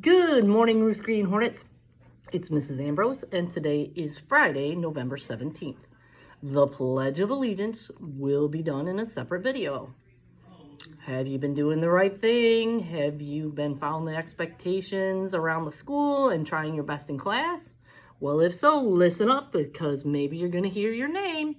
Good morning, Ruth Green Hornets. It's Mrs. Ambrose, and today is Friday, November 17th. The Pledge of Allegiance will be done in a separate video. Have you been doing the right thing? Have you been following the expectations around the school and trying your best in class? Well, if so, listen up, because maybe you're going to hear your name.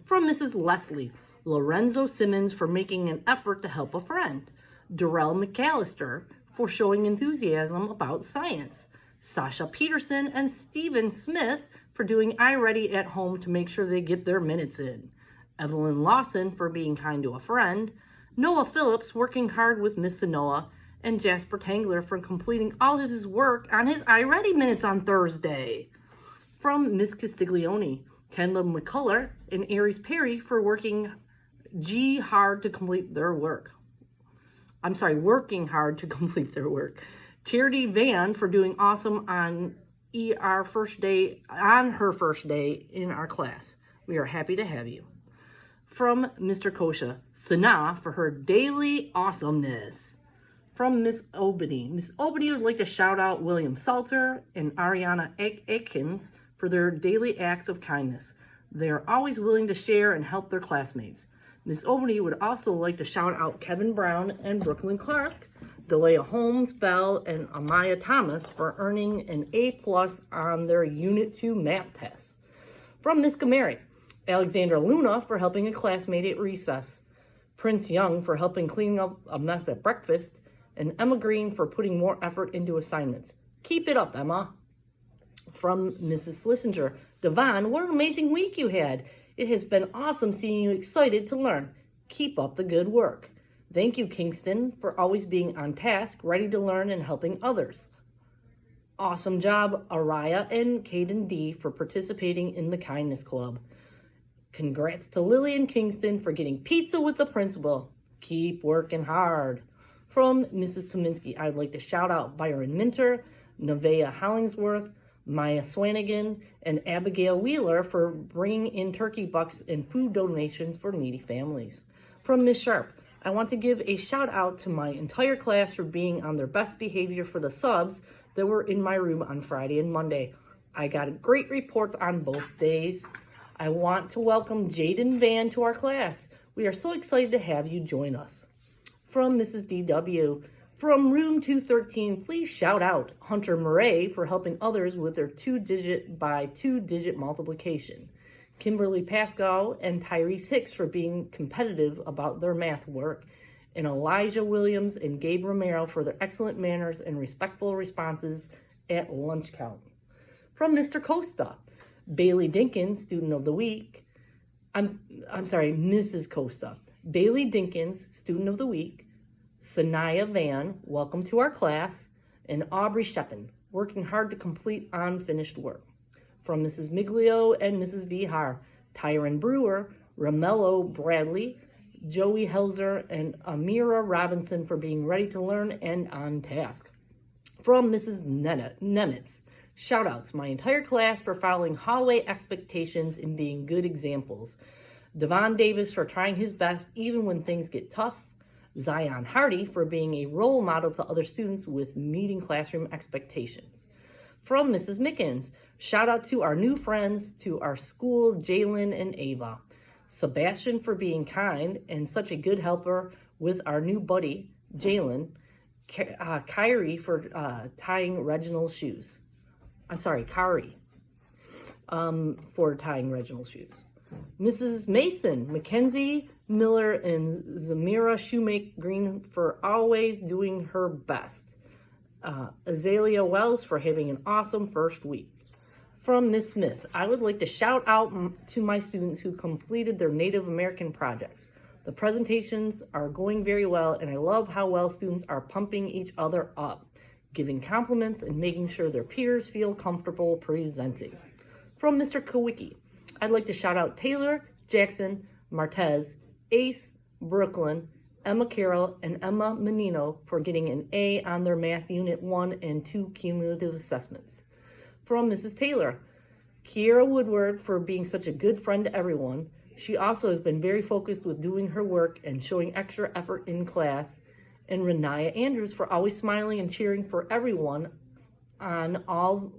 From Mrs. Leslie, Lorenzo Simmons for making an effort to help a friend. Darrell McAllister for showing enthusiasm about science. Sasha Peterson and Stephen Smith for doing iReady at home to make sure they get their minutes in. Evelyn Lawson for being kind to a friend. Noah Phillips working hard with Miss Sanoa, and Jasper Tangler for completing all of his work on his iReady minutes on Thursday. From Miss Castiglione, Kendall McCullough and Aries Perry for working hard to complete their work. Working hard to complete their work. Charity Van for doing awesome on her first day in our class. We are happy to have you. From Mr. Kosha, Sana for her daily awesomeness. From Miss Obedy, Miss Obedy would like to shout out William Salter and Ariana Aikens for their daily acts of kindness. They are always willing to share and help their classmates. Miss Obedy would also like to shout out Kevin Brown and Brooklyn Clark, Delia Holmes Bell, and Amaya Thomas for earning an A+ on their Unit 2 math test. From Miss Gamari, Alexandra Luna for helping a classmate at recess, Prince Young for helping clean up a mess at breakfast, and Emma Green for putting more effort into assignments. Keep it up, Emma. From Mrs. Slissinger, Devon, what an amazing week you had. It has been awesome seeing you excited to learn. Keep up the good work. Thank you, Kingston, for always being on task, ready to learn and helping others. Awesome job, Araya and Caden D, for participating in the Kindness Club. Congrats to Lillian Kingston for getting pizza with the principal. Keep working hard. From Mrs. Tominski, I'd like to shout out Byron Minter, Nevaeh Hollingsworth, Maya Swanigan, and Abigail Wheeler for bringing in turkey bucks and food donations for needy families. From Miss Sharp, I want to give a shout out to my entire class for being on their best behavior for the subs that were in my room on Friday and Monday. I got great reports on both days. I want to welcome Jaden Van to our class. We are so excited to have you join us. From Mrs. DW, from room 213, please shout out Hunter Murray for helping others with their 2-digit by 2-digit multiplication. Kimberly Pascal and Tyrese Hicks for being competitive about their math work, and Elijah Williams and Gabe Romero for their excellent manners and respectful responses at lunch count. From Mr. Costa, Bailey Dinkins, student of the week. Mrs. Costa. Bailey Dinkins, student of the week. Sanaya Van, welcome to our class, and Aubrey Sheppin, working hard to complete unfinished work. From Mrs. Miglio and Mrs. Vihar, Tyron Brewer, Romello Bradley, Joey Helzer, and Amira Robinson for being ready to learn and on task. From Mrs. Nemitz, shout outs my entire class for following hallway expectations and being good examples. Devon Davis for trying his best even when things get tough. Zion Hardy for being a role model to other students with meeting classroom expectations. From Mrs. Mickens, shout out to our new friends to our school, Jalen and Ava. Sebastian for being kind and such a good helper with our new buddy, Jalen. Kyrie for tying Reginald's shoes. Kari for tying Reginald's shoes. Mrs. Mason, Mackenzie Miller, and Zamira Shoemake Green for always doing her best. Azalea Wells for having an awesome first week. From Miss Smith, I would like to shout out to my students who completed their Native American projects. The presentations are going very well, and I love how well students are pumping each other up, giving compliments and making sure their peers feel comfortable presenting. From Mr. Kowicki, I'd like to shout out Taylor, Jackson, Martez, Ace, Brooklyn, Emma Carroll, and Emma Menino for getting an A on their Math Unit 1 and 2 cumulative assessments. From Mrs. Taylor, Kiera Woodward for being such a good friend to everyone. She also has been very focused with doing her work and showing extra effort in class. And Renaya Andrews for always smiling and cheering for everyone on all,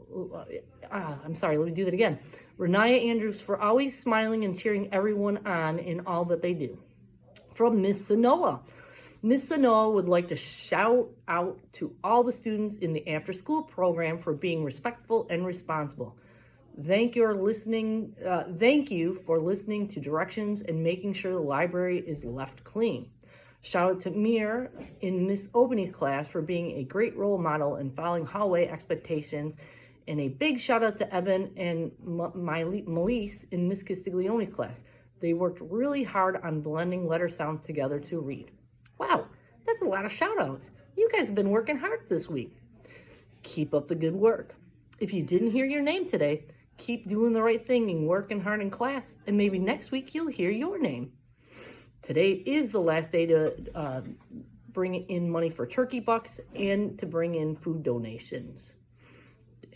I'm sorry, let me do that again. Renaya Andrews for always smiling and cheering everyone on in all that they do. From Miss Sanoa. Miss Sanoa would like to shout out to all the students in the after-school program for being respectful and responsible. Thank you for listening to directions and making sure the library is left clean. Shout out to Mir in Miss Obany's class for being a great role model and following hallway expectations. And a big shout out to Evan and Melise in Miss Castiglione's class. They worked really hard on blending letter sounds together to read. Wow, that's a lot of shout outs. You guys have been working hard this week. Keep up the good work. If you didn't hear your name today, keep doing the right thing and working hard in class, and maybe next week you'll hear your name. Today is the last day to bring in money for turkey bucks and to bring in food donations.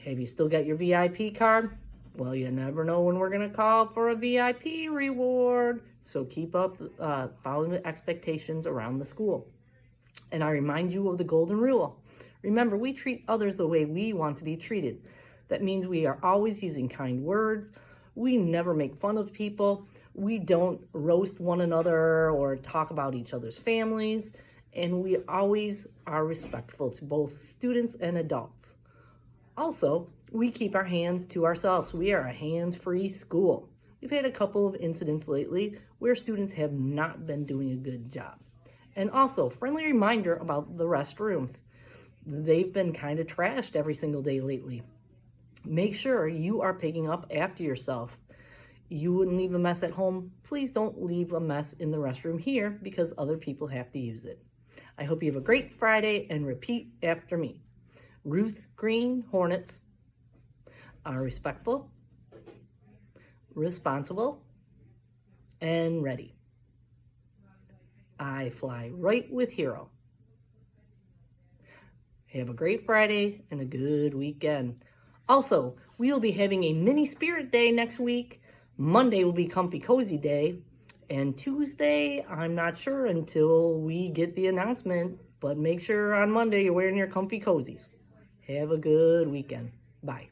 Have you still got your VIP card? Well, you never know when we're going to call for a VIP reward. So keep up following the expectations around the school. And I remind you of the golden rule. Remember, we treat others the way we want to be treated. That means we are always using kind words. We never make fun of people. We don't roast one another or talk about each other's families. And we always are respectful to both students and adults. Also, we keep our hands to ourselves. We are a hands-free school. We've had a couple of incidents lately where students have not been doing a good job. And also, friendly reminder about the restrooms. They've been kind of trashed every single day lately. Make sure you are picking up after yourself. You wouldn't leave a mess at home. Please don't leave a mess in the restroom here because other people have to use it. I hope you have a great Friday and repeat after me. Ruth Green Hornets are respectful, responsible, and ready. I fly right with Hero. Have a great Friday and a good weekend. Also, we will be having a mini spirit day next week. Monday will be comfy cozy day. And Tuesday, I'm not sure until we get the announcement. But make sure on Monday you're wearing your comfy cozies. Have a good weekend. Bye.